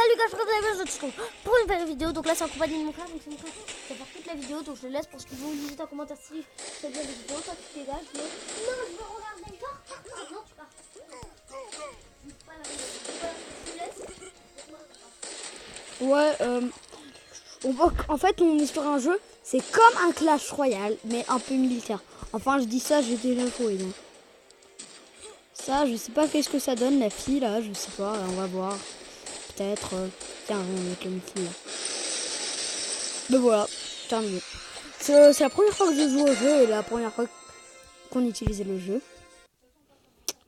Salut gars, je vous retrouve pour une nouvelle vidéo. Donc là c'est en compagnie de mon frère, donc c'est mon frère qui va faire toute la vidéo. Donc je le laisse pour ce que vous lisez en commentaire si c'est bien la vidéo. Toi tu dégages, mais non, je veux regarder encore. Non, tu pars. Ouais, en fait, on est sur un jeu, c'est comme un Clash Royale, mais un peu militaire. Enfin, je dis ça, j'ai déjà joué. Donc. Ça, je sais pas qu'est-ce que ça donne, la fille, là, je sais pas, on va voir. Peut-être, tiens, avec une fille, là. Mais voilà, terminé. C'est la première fois que je joue au jeu et la première fois qu'on utilisait le jeu.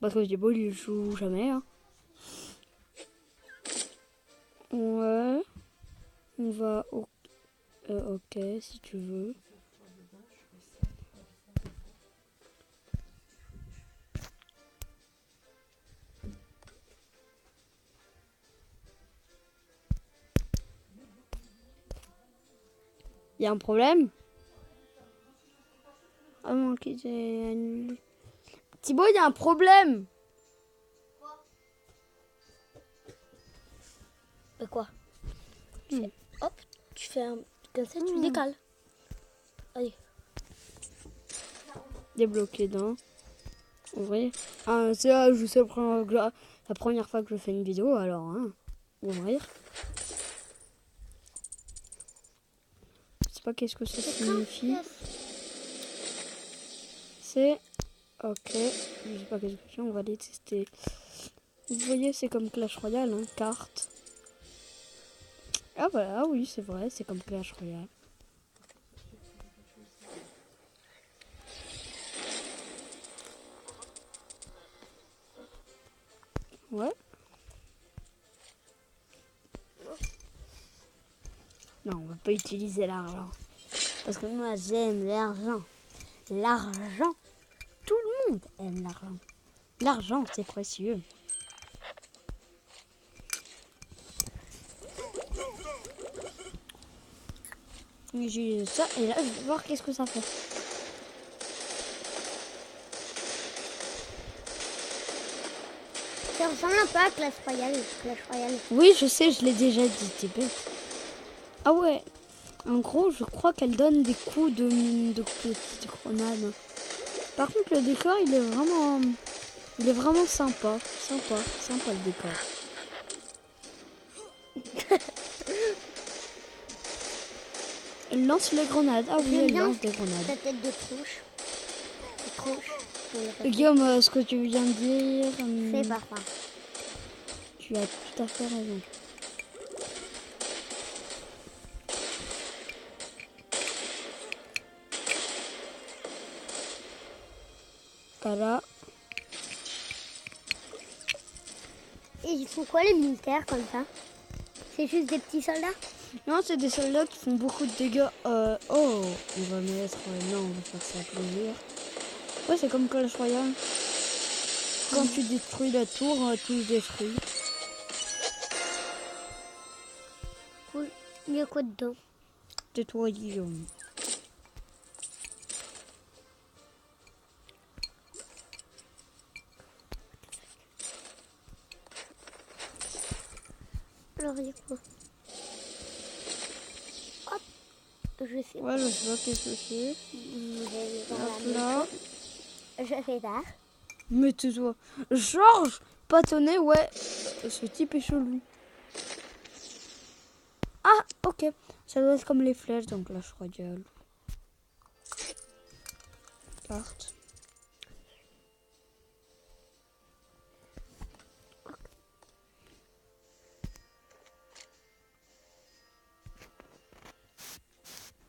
Parce que Diebo, il joue jamais, hein. Ouais. On va au... ok, si tu veux. Il y a un problème? Ah non, qui j'ai annulé. Thibaut, il y a un problème. Quoi? Hop, tu fais un comme ça, tu décales. Allez. Débloqué d'un. Ouvrir. Ah, c'est là, je sais la première fois que je fais une vidéo, alors, hein. Ouvrir. Je sais pas qu'est-ce que ça signifie. C'est... Ok. Je sais pas qu'est-ce que c'est, on va les tester. Vous voyez, c'est comme Clash Royale, hein, carte. Ah voilà, oui, c'est vrai, c'est comme Clash Royale. Ouais. Non, on va pas utiliser l'argent. Parce que moi, j'aime l'argent. L'argent. Tout le monde aime l'argent. L'argent, c'est précieux. J'ai ça, et là, je vais voir qu'est-ce que ça fait. Ça ressemble un peu à Clash Royale. Oui, je sais, je l'ai déjà dit, t'es bête. Ah ouais, en gros, je crois qu'elle donne des coups de petites grenades. Par contre, le décor, il est vraiment sympa. Sympa le décor. Elle lance les grenades. Ah oui, elle lance des grenades. Ta tête de trouche. Guillaume, ce que tu viens de dire... C'est parfait. Tu as tout à fait raison. Voilà. Et ils font quoi les militaires comme ça? C'est juste des petits soldats? Non, c'est des soldats qui font beaucoup de dégâts. Oh, on va mettre... non, on va faire ça à plaisir. Ouais, c'est comme Clash Royale. Quand tu détruis la tour, tout se détruit. Cool. Il y a quoi dedans? Tais-toi, Guillaume. Alors, il y a quoi? Hop. Je sais. Ouais, je sais pas qu'est-ce que c'est. Hop là. Je fais ça. Mais tais-toi. Georges Patonnet, ouais. Ce type est chelou. Ah, ok. Ça doit être comme les flèches, donc là, je regarde. Carte.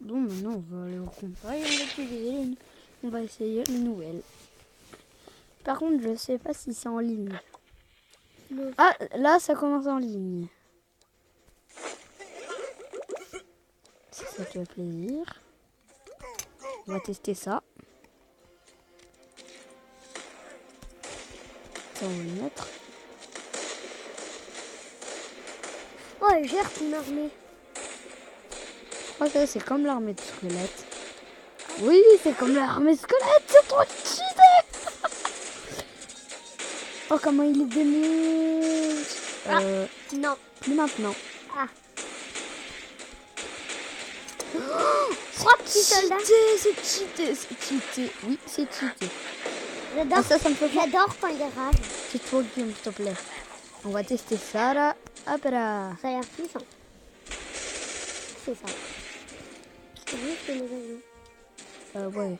Bon, maintenant, on va aller au combat et on va essayer les nouvelles. Par contre, je sais pas si c'est en ligne. Non. Ah, là, ça commence en ligne. Si ça te fait plaisir. On va tester ça. Ça, on va le mettre. Oh, gère ton armée. Je crois que c'est comme l'armée de squelettes. Oui, c'est comme l'armée de squelettes, c'est trop cheaté. Oh, comment il est démon. Non. Plus maintenant. Ah. 3 petits soldats. C'est cheaté. Oui, c'est cheaté. J'adore. Ah, ça me fait peur. J'adore quand il rage. C'est trop bien, s'il te plaît. On va tester ça là. Hop là. Ça a l'air puissant. C'est ça. C'est juste que nous avons. Ouais.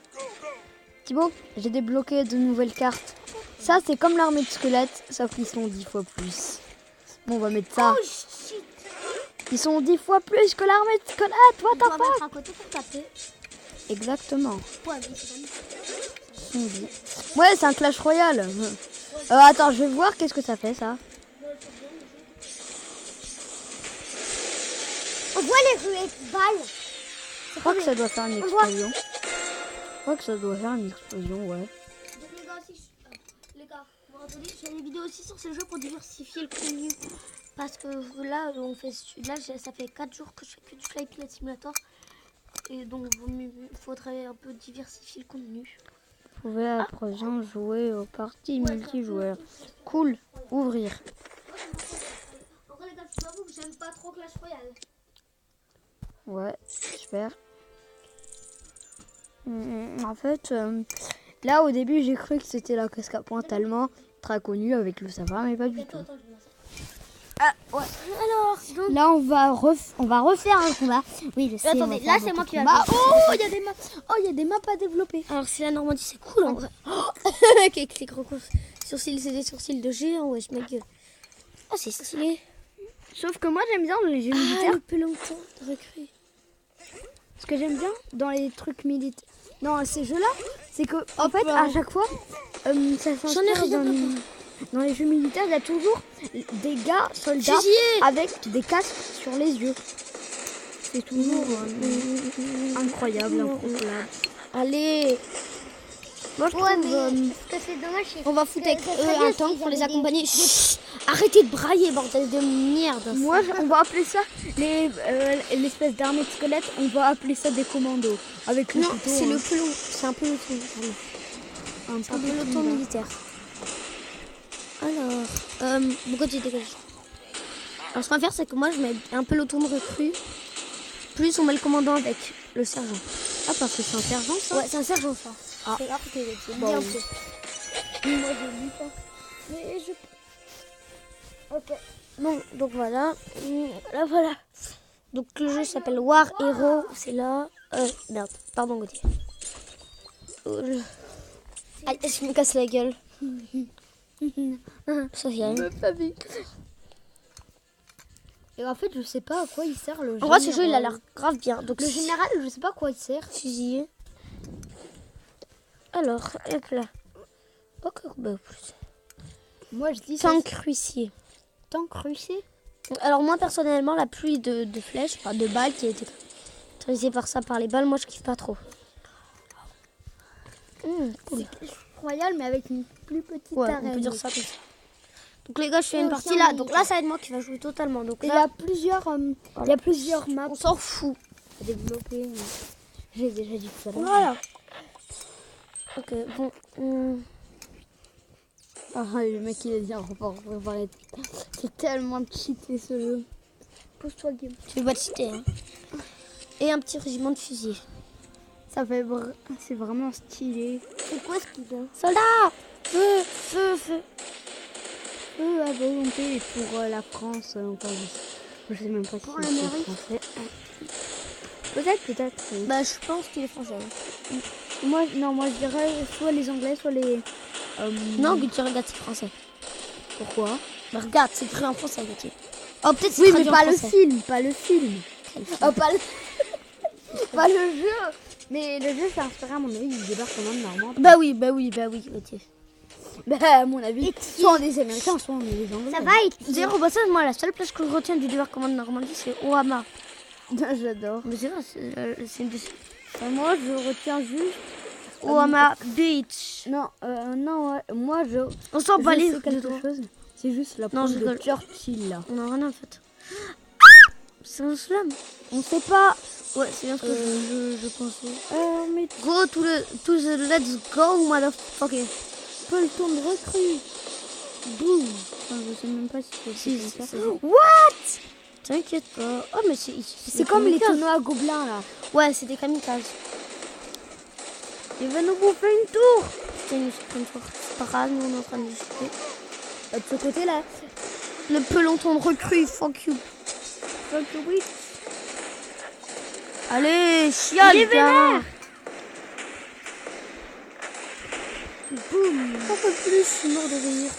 Thibaut, j'ai débloqué de nouvelles cartes. Ça, c'est comme l'armée de squelettes, sauf qu'ils sont 10 fois plus. Bon, on va mettre ça. Oh shit. Ils sont 10 fois plus que l'armée de squelettes. What On doit the mettre fuck? un côté pour taper. Exactement. Ouais, mais c'est comme ça. Ouais, c'est un Clash Royale. Attends, je vais voir qu'est-ce que ça fait, ça. On voit les ruées de balles. Je crois que ça doit faire une explosion. Je crois que ça doit faire une explosion, ouais. Donc les gars, aussi, les gars, vous vous rappelez, je fais des vidéos aussi sur ce jeu pour diversifier le contenu. Parce que là, ça fait 4 jours que je fais que du Flight Pilot Simulator. Et donc, il faudrait un peu diversifier le contenu. Vous pouvez à présent jouer aux parties multijoueurs. Cool. Ouvrir. En vrai, les gars, je t'avoue que j'aime pas trop Clash Royale. Ouais, super. En fait, là au début j'ai cru que c'était la casque à pointe allemand, très connue avec le savoir, mais pas du tout. Ah, ouais. Alors, donc... Là on va refaire un combat. Oui, je sais. Attendez, là c'est moi qui vais. Oh, il y a des maps. Oh, il y a des maps à développer. Alors, si la Normandie c'est cool en vrai. Avec les gros sourcils, c'est des sourcils de géant, wesh, ma gueule. Oh, c'est stylé. Sauf que moi j'aime bien les jeux militaires. Le peloton de recrue. Ce que j'aime bien dans les trucs militaires, dans ces jeux-là, c'est que en fait à chaque fois, ça s'inspire dans les jeux militaires, il y a toujours des gars soldats avec des casques sur les yeux. C'est toujours incroyable, incontrôlable. Allez. Moi je trouve, que c'est dommage. on va foutre avec un tank pour les accompagner. Chut, arrêtez de brailler, bordel de merde. moi on va appeler ça l'espèce d'armée de squelettes, on va appeler ça des commandos. Avec le Non, couteau, c'est hein. le peloton. C'est un peloton. Un C'est un peloton militaire. Alors, pourquoi tu dégages? Alors, ce qu'on va faire, c'est que moi, je mets un peloton de recrues. Plus, on met le commandant avec le sergent. Ah, parce que c'est un sergent ça. Ouais, c'est un sergent, ça. Ah. C'est grave que c'est Bon, bien oui. fait. Moi, je lis pas. Mais je... Ok. Bon, donc voilà. Là, voilà. Donc, le jeu s'appelle War Hero. C'est là. Merde. Pardon, Gauthier. Aïe, je me casse la gueule. Social. Et en fait, je sais pas à quoi il sert le jeu. En vrai, ce jeu, il a l'air grave bien. Donc, Le général, je sais pas à quoi il sert. fusillé. Alors, hop là. Encore plus. Moi, je dis Tank ruissier. tank russier. Alors moi personnellement la pluie de flèches, enfin de balles qui a été autorisée par les balles, moi je kiffe pas trop. Cool. Royal, mais avec une plus petite Ouais, arène. on peut dire ça comme ça. Donc les gars, je fais une Ouais, partie c'est là. un Donc là ça va être moi qui va jouer totalement. Donc Et il y là, a plusieurs maps on s'en fout. à développer. J'ai déjà dit tout à l'heure. Voilà. Ok, bon. Ah, le mec il a dit préparer. C'est tellement cheaté ce jeu. Pose-toi game. Je vais pas te citer. Hein. Et un petit régiment de fusiliers. Ça fait c'est vraiment stylé. C'est quoi ce qu'il a? Soldats! Feu, feu, feu. À volonté pour la France encore. Je sais même pas si Pour c'est l'Amérique. français. Peut-être. Oui. Bah je pense qu'il est français. Moi je dirais soit les Anglais, soit les. Non, Gauthier, regarde, c'est français. Pourquoi? Bah regarde, c'est écrit en français, Gauthier. Oh, peut-être c'est Oui, mais traduit en pas le français. film, pas le film. Oh, pas le... pas le jeu. Mais le jeu, c'est inspiré à mon avis du débarquement de Normandie. Bah oui, Gauthier. Bah, à mon avis, soit on est des Américains, soit on est des Anglais. Ça va, Zéro, bah ça, moi, la seule place que je retiens du débarquement de Normandie, c'est Oama. J'adore. Mais c'est vrai, c'est une des... Enfin, moi, je retiens juste... Oama Beach. Non, ouais. Moi, On s'en bat les sais quelque chose. C'est juste la Non, pose je de rigole. Churchill, là. On a rien en fait. C'est un slam. On sait pas... Ouais, c'est bien ce que je pensais. mais Go to the let's go, motherfucker. peloton de recrues. Boum. Enfin, je sais même pas si c'est Si, comme ça. c'est- What? T'inquiète pas. Oh, mais C'est comme les tonneaux à gobelins là. Ouais, c'est des kamikazes. Il va nous bouffer une tour. C'est une tour. C'est pas grave, nous on est en train de discuter. De ce côté là. Le peloton de recrues, fuck you. Fuck the witch. Allez, chiale, Il est gars. Boum. J'en peux plus, je suis mort de rire.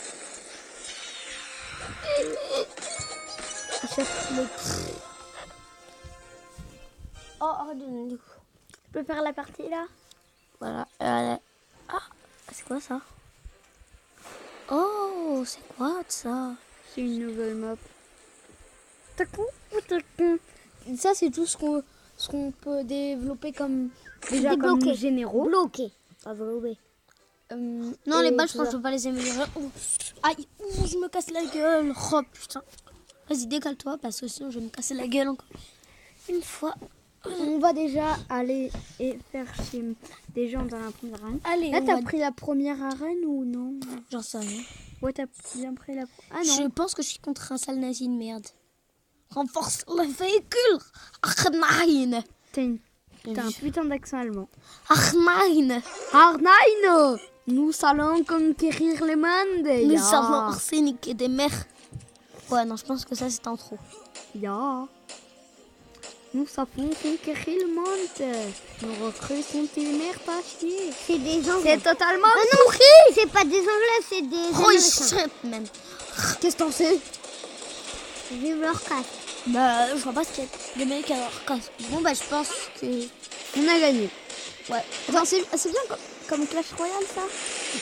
Oh, du coup. Tu peux faire la partie là? Voilà. Ah, c'est quoi ça? Oh, c'est quoi ça? C'est une nouvelle map. Ça c'est tout ce qu'on peut développer comme déjà comme Débloquer. généraux. Bloqué. Pas bloqué. Non, les balles, je pense que je vais pas les améliorer. Oh, aïe, ouh, je me casse la gueule. Oh putain. Vas-y, décale-toi parce que sinon je vais me casser la gueule encore une fois. On va déjà aller et faire chez des gens dans la première arène. Allez, Là on t'as va- pris la première arène ou non? J'en sais rien. Ouais t'as bien pris la. Ah Je non. pense que je suis contre un sale nazi de merde. Renforce le véhicule. Ach nein. T'as un putain d'accent allemand. Ach nein. Ah nein! Nous allons conquérir les mondes. Nous savons arsenic et des mers. Ouais, non, je pense que ça c'est en trop. Ja. Nous savons conquérir le monde. Nos recrues sont des mères pas chier. C'est des gens. C'est totalement pourri. C'est pas des Anglais, c'est des Oh, shit, man. Qu'est-ce que t'en sais? Vive leur casse. Bah, je vois pas ce qu'il y a des mecs à leur casse. Bon, bah, je pense que. On a gagné. Ouais. Attends, c'est bien comme Clash Royale ça?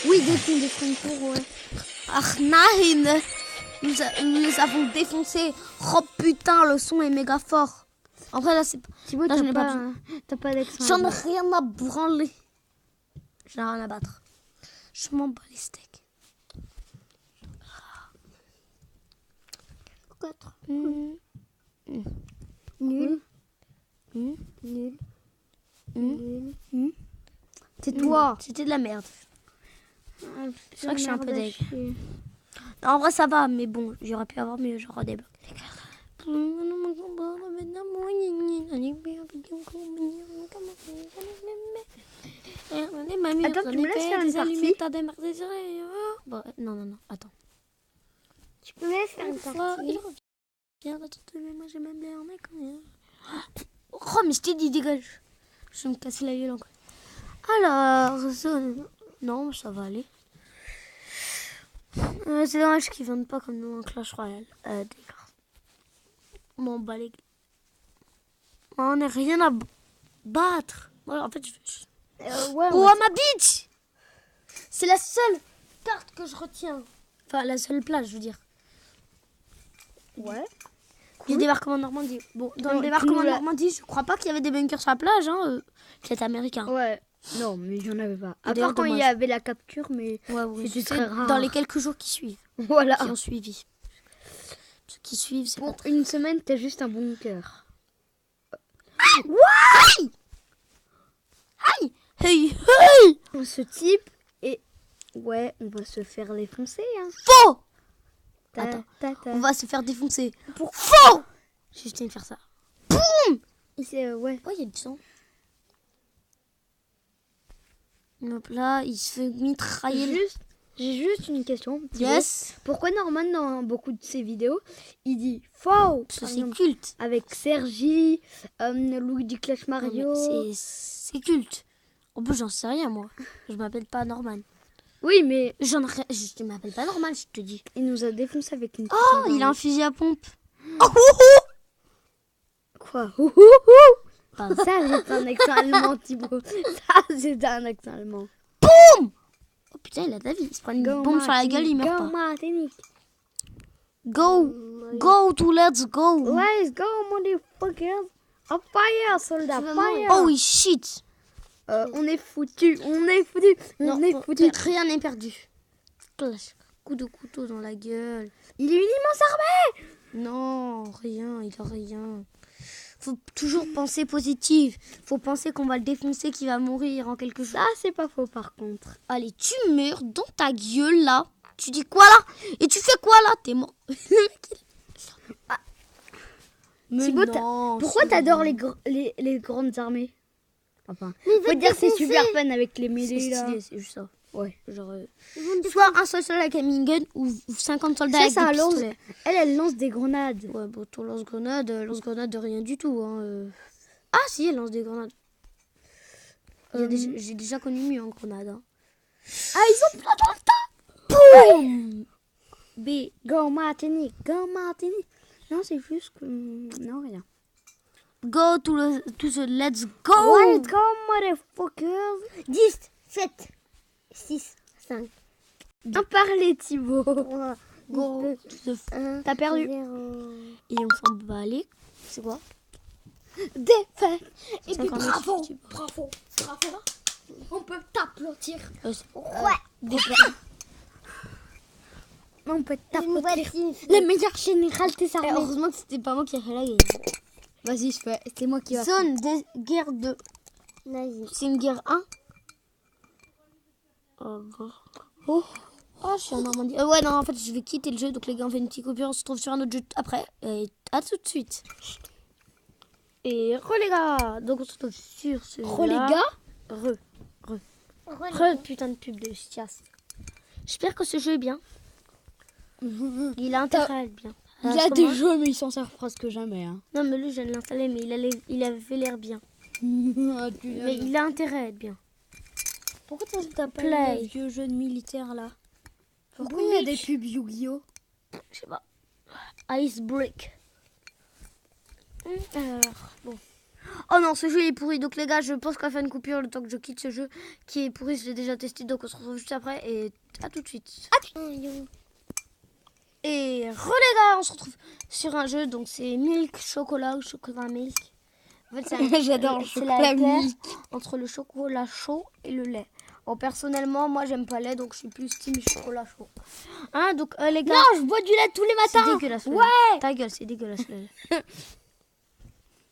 Oui, des tours, ouais. Ach nein. Nous avons défoncé. Oh putain, le son est méga fort. En vrai, là, c'est. Thibaut, Là, je n'ai pas t'as pas d'accent. J'en ai allemand. rien à branler. J'en ai rien à battre. Je m'en bats les steaks. 4. Nul. Nul. Nul. Nul. Nul. C'est toi. C'était de la merde. C'est vrai que je suis un peu deg. Non, en vrai, ça va, mais bon, j'aurais pu avoir mieux, genre des blocs. Attends, tu me laisses faire une partie? Non, non, non, attends. Tu peux me laisser faire une partie? Moi, j'ai même l'air mec. Oh, mais je t'ai dit, dégage. Je vais me casser la gueule encore. Alors, non, ça va aller. C'est dommage qu'ils vendent pas comme nous un Clash Royale. D'accord. M'en bats les... On n'a rien à battre. Ouais, en fait, Ouais, oh, ma bitch! C'est la seule carte que je retiens. Enfin, la seule place, je veux dire. ouais. Du débarquement en Normandie. Bon, dans Non, le débarquement tu en nous l'as- Normandie, je crois pas qu'il y avait des bunkers sur la plage. Hein. C'est américain. Ouais. Non, mais il n'y en avait pas. À D'ailleurs, part quand il y dommage. avait la capture, mais Ouais, ouais, C'était c'est très rare. dans les quelques jours qui suivent, voilà. qui ont suivi. Ceux qui suivent, c'est pas Pour une semaine, t'as juste un bunker. Hey, hey! Ce type et ouais, on va se faire défoncer. Hein. Faux! Ta, Attends, ta, ta. on va se faire défoncer. Pour faux! J'ai juste envie de faire ça. Ouais. Oh, il y a du sang. Hop là, il se fait mitrailler. J'ai juste une question. Thibaut. Yes! Pourquoi Norman, dans beaucoup de ses vidéos, il dit faux Parce que par c'est exemple, culte. avec Sergi, Louis du Clash Non, mais Mario. c'est culte. En plus, j'en sais rien, moi. Je m'appelle pas Norman. Oui, mais Je m'appelle pas Norman, je te dis. il nous a défoncé avec une. Oh, il a un fusil à pompe. Oh, Quoi? Pardon. Ça, c'est un accent allemand, Thibaut. Ça, c'est un accent allemand. Oh putain, il a de la vie. Il se prend une bombe sur la Martinique, gueule, il meurt go pas. Martinique. Go to let's go. Let's go, motherfuckers. On fire, soldat, fire. Oh oui, shit. On est foutu, on est foutu. Rien n'est perdu. Clash. Coup de couteau dans la gueule. Il est une immense armée. Non, rien, il a rien. Faut toujours penser positif. Faut penser qu'on va le défoncer, qu'il va mourir en quelque chose. Ça, c'est pas faux par contre. Allez, tu meurs dans ta gueule là. tu dis quoi là? Et tu fais quoi là? T'es mort. Mais Thibaut, non, pourquoi c'est t'adores bon. les grandes armées? Enfin, Mais faut dire c'est super fun avec les C'est mêlées là. stylé, c'est juste ça. Ouais. Genre, soit un seul soldat avec un minigun ou 50 soldats avec Ça, des lance. pistolets. Elle lance des grenades. Ouais, bon, ton lance-grenade, de rien du tout. Hein. Ah si, elle lance des grenades. J'ai déjà connu mieux en grenade. Hein. Ah, ils ont plein dans le tas. Boum. B. Go Martinique, go Martinique. Non, c'est juste que... Non, rien. Go to the let's go. Let's go, motherfuckers. 10, 7, 6, 5. Bien parlé, Thibaut. Go to the... T'as perdu. Et on s'en bat les... C'est quoi? Défait. Et puis 50 bravo, mètres. bravo, bravo. On peut t'applaudir. Des On peut t'applaudir. Le meilleur général des armées. heureusement que c'était pas moi qui ai fait la guerre. Vas-y, je fais. C'est moi qui va. Zone de guerre 2. C'est une guerre 1. Oh, bon. Oh, je suis en Normandie. Ouais, non, en fait, je vais quitter le jeu. Donc, les gars, on fait une petite coupure. On se retrouve sur un autre jeu après. Et à tout de suite. Et les gars. Donc, on se retrouve sur ce Oh, les gars. Putain de pub de Stias. J'espère que ce jeu est bien. Il a intérêt à être bien. Il a des jeux, mais il s'en sert presque jamais. Hein. Non, mais lui, je viens de l'installer, mais il avait l'air bien. Mais il a intérêt à être bien. Pourquoi t'as pas Play. le vieux jeu de militaire là? Pourquoi il y a des pubs Yu-Gi-Oh? Je sais pas. Icebreak. Alors, bon. Oh non, ce jeu il est pourri. Donc les gars, je pense qu'on va faire une coupure le temps que je quitte ce jeu qui est pourri. Je l'ai déjà testé, donc on se retrouve juste après. Et à tout de suite. Et les gars, on se retrouve sur un jeu. Donc c'est Milk Chocolat ou Chocolat Milk. En fait, J'adore le c'est chocolat la guerre Milk. entre le chocolat chaud et le lait. Bon, personnellement, moi j'aime pas le lait, donc je suis plus team chocolat chaud. Hein, donc les gars. Non, je bois du lait tous les C'est matins. dégueulasse. le Ouais. lait. Ta gueule, c'est dégueulasse. le lait.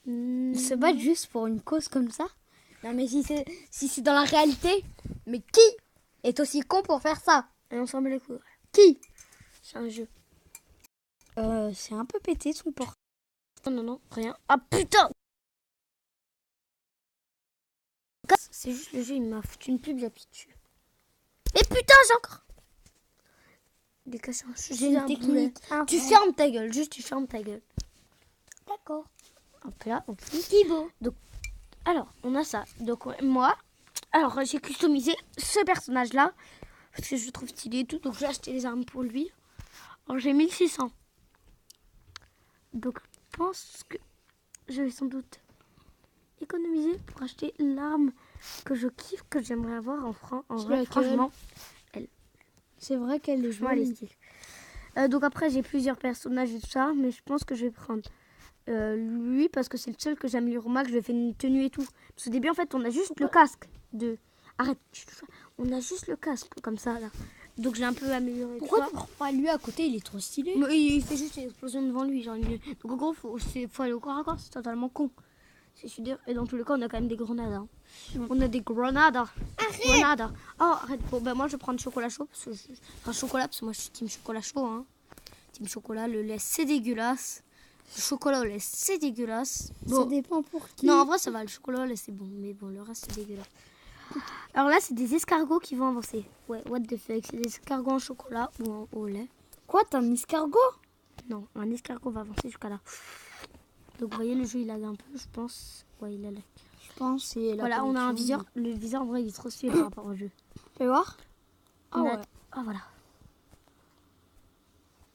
Se battre juste pour une cause comme ça? Non, mais si c'est dans la réalité, mais qui est aussi con pour faire ça? Et on s'en met les couilles. Qui? C'est un jeu. C'est un peu pété son port. Non, rien. Ah putain! C'est juste le jeu, il m'a foutu une pub, il a pied dessus. Et putain, j'ai encore. J'ai une un technique. boulet. Tu fermes ta gueule, juste tu fermes ta gueule. D'accord. Hop là, on clique. Thibaut. Donc, alors, on a ça. Donc, moi, alors j'ai customisé ce personnage-là parce que je le trouve stylé et tout. Donc, j'ai acheté les armes pour lui. Alors, j'ai 1600. Donc, je pense que je vais sans doute économiser pour acheter l'arme que je kiffe, que j'aimerais avoir en vrai, laquelle? franchement. C'est vrai qu'elle est Franchement, elle est jolie. stylée. Donc, après, j'ai plusieurs personnages et tout ça, mais je pense que je vais prendre lui parce que c'est le seul que j'améliore au max. Je vais faire une tenue et tout. Parce qu'au début, en fait, on a juste le casque de. Arrête, on a juste le casque comme ça là. Donc j'ai un peu amélioré tout Pourquoi ça. tu prends pas lui à côté? Il est trop stylé. Mais il fait juste une explosion devant lui. Genre, donc en gros, faut aller au corps à corps, c'est totalement con. C'est sûr. Et dans tous les cas, on a quand même des grenades. Hein. On a des grenades. Arrête. Oh, arrête. Bon, ben moi, je vais prendre chocolat chaud. Enfin, chocolat, parce que moi, je suis team chocolat chaud. Hein. Team chocolat, le lait, c'est dégueulasse. Le chocolat au lait, c'est dégueulasse. Ça dépend pour qui. Non, en vrai, ça va. Le chocolat au lait, c'est bon. Mais bon, le reste, c'est dégueulasse. Alors là, c'est des escargots qui vont avancer. Ouais, what the fuck. C'est des escargots en chocolat ou au lait. Quoi, t'as un escargot? Non, un escargot va avancer jusqu'à là. Donc, vous voyez, le jeu, il lag un peu, je pense. Ouais, il a lag. Je pense c'est la Voilà, on a un connexion. viseur. Le viseur, en vrai, il est trop stylé par rapport au jeu. Fais voir. On a- ouais. Ah, voilà.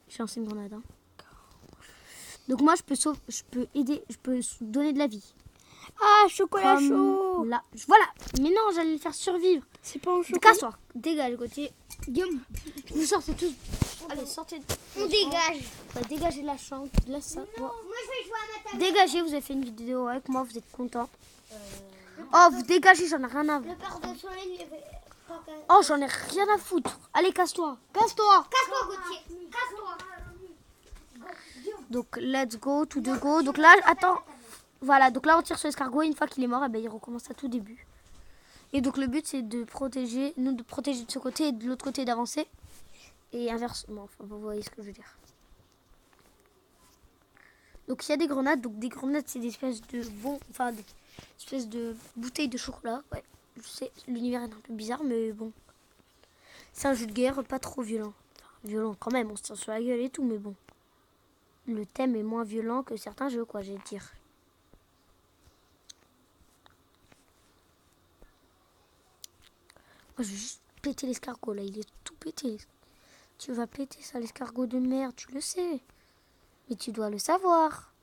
J'ai lancé une grenade. Hein. Donc, moi, je peux aider, je peux donner de la vie. Ah, chocolat Comme chaud. là. Voilà. Mais non, j'allais le faire survivre. C'est pas un chocolat. Casse-toi. Dégage, Gauthier. Guillaume. Vous sortez tous. Allez, sortez. On dégage. Dégagez de la chambre. Laisse ça. Bon. Moi, je vais jouer à ma table. Dégagez, vous avez fait une vidéo avec moi, vous êtes content. Oh, vous dégagez, j'en ai rien à Le foutre. père de soleil, il avait... Oh, j'en ai rien à foutre. Allez, casse-toi. Casse-toi. Casse-toi, Gauthier. Casse-toi. Donc, let's go, tout de go. Donc là, attends. Voilà, donc là, on tire sur l'escargot. Une fois qu'il est mort, eh ben, il recommence à tout début. Et donc, le but, c'est de protéger, nous, de protéger de ce côté et de l'autre côté d'avancer. Et inversement, enfin, vous voyez ce que je veux dire. Donc il y a des grenades. Donc des grenades, c'est des espèces de des espèces de bouteilles de chocolat. Ouais, je sais, l'univers est un peu bizarre, mais bon. C'est un jeu de guerre pas trop violent. Enfin, violent quand même, on se tire sur la gueule et tout, mais bon. Le thème est moins violent que certains jeux, quoi, j'ai dire. Moi, je vais juste péter l'escargot, là. Il est tout pété. Tu vas péter ça, l'escargot de merde, tu le sais. Mais tu dois le savoir.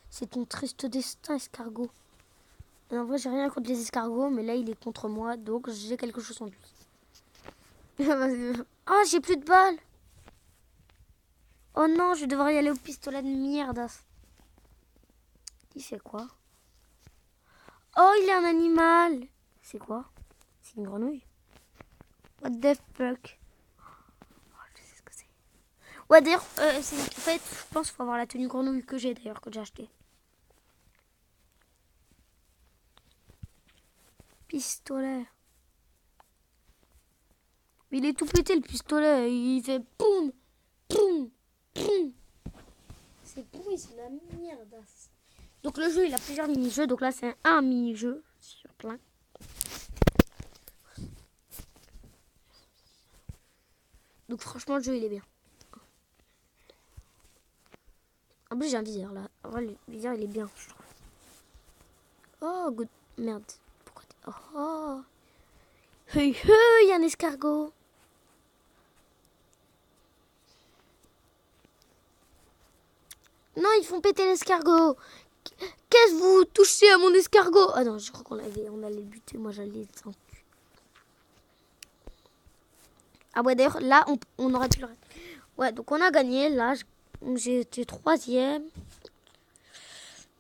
C'est ton triste destin, escargot. Et en vrai, j'ai rien contre les escargots, mais là, il est contre moi, donc j'ai quelque chose en lui. Oh, j'ai plus de balles. Oh non, je vais devoir y aller au pistolet de merde. Il fait quoi? Oh, il est un animal. C'est quoi? C'est une grenouille. What the fuck? Oh, je sais ce que c'est. Ouais, d'ailleurs, en fait, je pense qu'il faut avoir la tenue grenouille que j'ai d'ailleurs, que j'ai acheté. Pistolet. Il est tout pété le pistolet. Il fait poum, poum, poum. C'est pourri, c'est de la merde. Donc le jeu, il a plusieurs mini-jeux. Donc là, c'est un mini-jeu sur plein. Donc franchement, le jeu, il est bien. En plus, j'ai un viseur là. En vrai, le viseur, il est bien, je trouve. Oh, good. Merde. Pourquoi oh. Hey, hey, il y a un escargot. Non, ils font péter l'escargot. Qu'est-ce que vous touchez à mon escargot? Ah non, je crois on allait le buter. Moi, j'allais le sentir. Ah ouais, d'ailleurs, là, on aurait pu le... Ouais, donc on a gagné. Là, j'ai été 3e.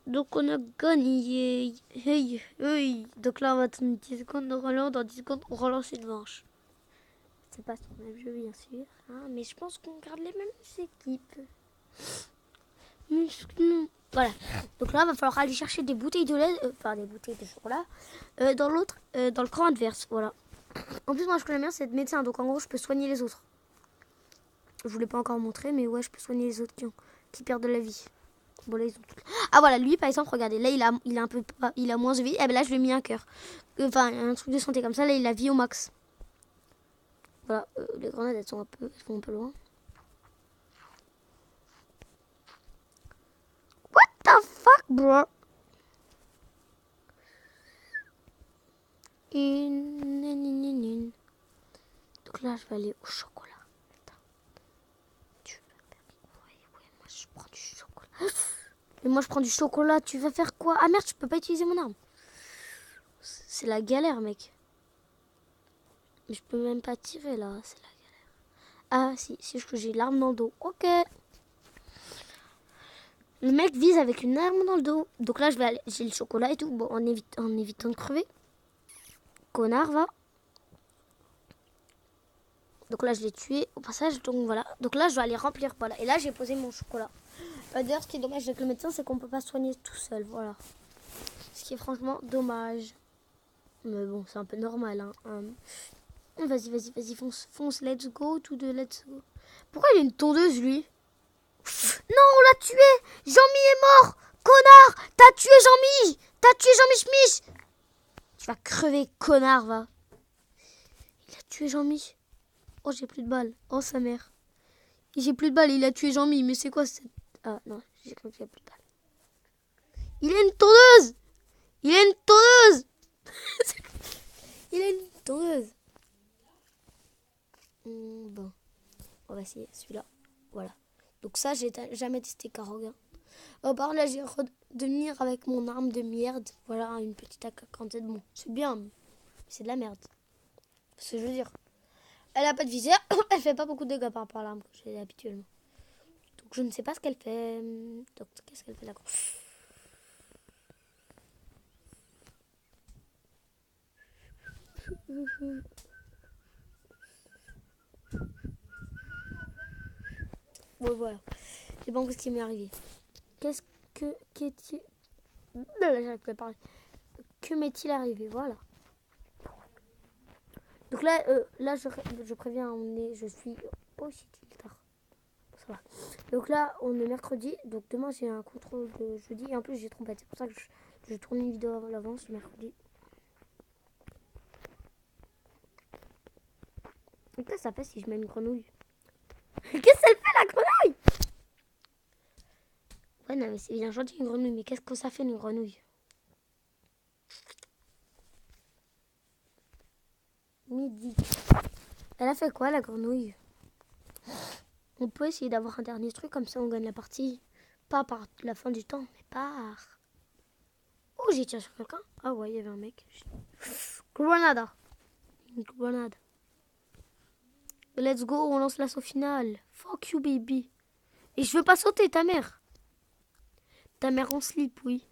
Donc on a gagné. Hey, hey. Donc là, on va attendre 10 secondes. Normalement, dans 10 secondes, on relance une manche. C'est pas sur le même jeu, bien sûr. Hein, mais je pense qu'on garde les mêmes équipes. Voilà. Donc là, il va falloir aller chercher des bouteilles de lait, enfin des bouteilles de chocolat, dans le camp adverse. Voilà. En plus, moi, je connais bien cette médecin, donc en gros, je peux soigner les autres. Je vous l'ai pas encore montré, mais ouais, je peux soigner les autres qui perdent de la vie. Bon, là, ils ont tout... Ah voilà, lui, par exemple, regardez, là, il a moins de vie. Eh ben là, je lui ai mis un cœur. Enfin, un truc de santé comme ça, là, il a vie au max. Voilà, les grenades, elles sont un peu loin. What the fuck, bro? Donc là, je vais aller au chocolat. Attends. Tu vas faire... Ouais, moi, je prends du chocolat. Mais moi, je prends du chocolat. Tu vas faire quoi? Ah merde, je peux pas utiliser mon arme. C'est la galère, mec. Mais je peux même pas tirer, là. C'est la galère. Ah, si, c'est juste que j'ai l'arme dans le dos. Ok. Le mec vise avec une arme dans le dos. Donc là, j'ai le chocolat et tout. Bon, en évitant de crever. Connard, va. Donc là, je l'ai tué au passage. Donc voilà. Donc là, je vais aller remplir. Voilà. Et là, j'ai posé mon chocolat. D'ailleurs, ce qui est dommage avec le médecin, c'est qu'on ne peut pas soigner tout seul. Voilà. Ce qui est franchement dommage. Mais bon, c'est un peu normal. Hein. Vas-y, fonce. Let's go, let's go. Pourquoi il a une tondeuse, lui? Non, on l'a tué. Jean-Mi est mort. Connard, t'as tué Jean-Mi. T'as tué Jean-Mi Schmich. Tu vas crever, connard, va. Il a tué Jean-Mi. Oh, j'ai plus de balles. Oh, sa mère. J'ai plus de balles, il a tué Jean-Mi. Mais c'est quoi cette... Ah, non, j'ai cru qu'il n'y a plus de balles. Il a une tondeuse. Il a une tondeuse. Il a une tondeuse. Bon. On va essayer celui-là. Voilà. Donc ça, j'ai jamais testé Karoga. Par là, j'ai redevenir avec mon arme de merde. Voilà, une petite AK-47. Bon, c'est bien, mais c'est de la merde. Ce que je veux dire. Elle a pas de viseur. Elle fait pas beaucoup de dégâts par rapport à l'arme que j'ai habituellement. Donc je ne sais pas ce qu'elle fait. Donc qu'est-ce qu'elle fait là? Bon, voilà. C'est bon, ce qui m'est arrivé. Qu'est-il... J'arrive pas à parler. Que m'est-il arrivé? Voilà. Donc là, je préviens, je suis Oh shit, il est tard. Bon, ça va. Donc là, on est mercredi. Donc demain, j'ai un contrôle de jeudi. Et en plus, j'ai trompette. C'est pour ça que je tourne une vidéo à l'avance le mercredi. Donc là, ça passe si je mets une grenouille. Qu'est-ce qu'elle fait, la grenouille? Ouais, non, mais c'est bien gentil, une grenouille. Mais qu'est-ce que ça fait, une grenouille? Midi. Elle a fait quoi, la grenouille? On peut essayer d'avoir un dernier truc, comme ça on gagne la partie. Pas par la fin du temps, mais par... Oh, j'ai tiré sur quelqu'un. Ah ouais, il y avait un mec. Grenada. Une grenade. Let's go, on lance l'assaut final. Fuck you, baby. Et je veux pas sauter, ta mère. Ta mère en slip, oui.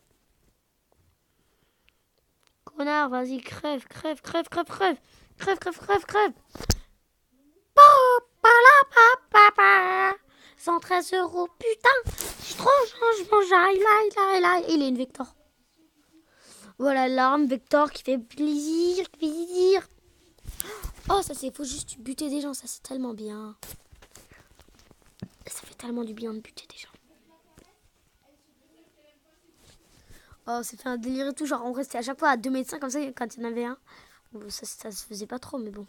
Connard, vas-y, crève, crève, crève, crève, crève. Crève, crève, crève, crève. 113 €, putain. Je trop changement, j'aille, là. Il est une Vector. Voilà l'arme Vector qui fait plaisir, plaisir. Oh, ça c'est, faut juste buter des gens, ça c'est tellement bien. Ça fait tellement du bien de buter des gens. Oh, c'est fait un délire et tout, genre on restait à chaque fois à 2 médecins comme ça quand il y en avait un. Bon, ça se faisait pas trop, mais bon.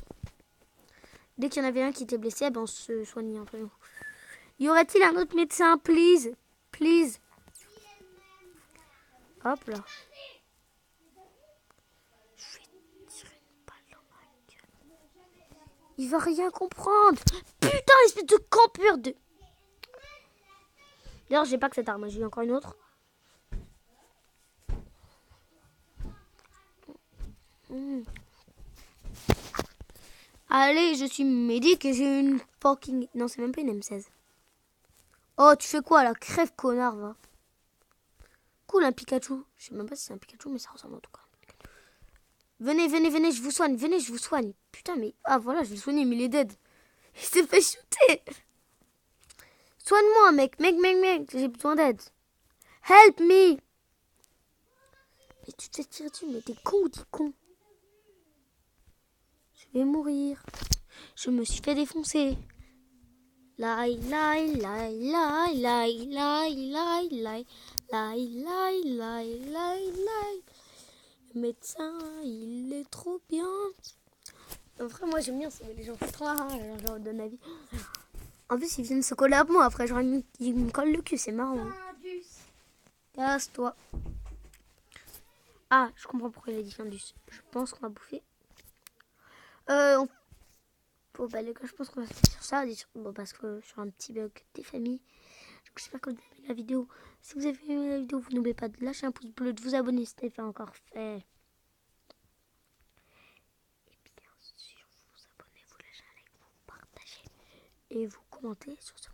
Dès qu'il y en avait un qui était blessé, ben on se soignait entre nous. Y aurait-il un autre médecin, please? Please. Hop là. Je vais tirer une balle dans ma gueule. Il va rien comprendre. Putain, espèce de campure de... D'ailleurs, j'ai pas que cette arme, j'ai eu encore une autre. Allez, je suis médic et j'ai une fucking... Non, c'est même pas une M16. Oh, tu fais quoi là? Crève, connard, va. Cool, un Pikachu. Je sais même pas si c'est un Pikachu, mais ça ressemble en tout cas. Venez, je vous soigne. Venez, je vous soigne. Putain, mais... Ah, voilà, je vais le soigner, mais il est dead. Il s'est fait shooter. Soigne-moi, mec. Mec. J'ai besoin d'aide. Help me. Mais tu t'es tiré dessus, mais t'es con ou t'es con? Je vais mourir. Je me suis fait défoncer. Le médecin, il est trop bien. En vrai, moi j'aime bien ça, les gens font trop rare, je leur donne la vie. En plus, ils viennent se coller à moi après, genre ils me collent le cul, c'est marrant. Casse-toi. Ah, je comprends pourquoi il a dit Findus. Je pense qu'on va bouffer. Bon, bah les gars, je pense qu'on va faire sur ça. Bon, parce que sur un petit bug des familles. Donc, j'espère que vous avez aimé la vidéo. Si vous avez aimé la vidéo, vous n'oubliez pas de lâcher un pouce bleu, de vous abonner si ce n'est pas encore fait. Et bien sûr, vous vous abonnez, vous lâchez un like, vous partagez et vous commentez sur ce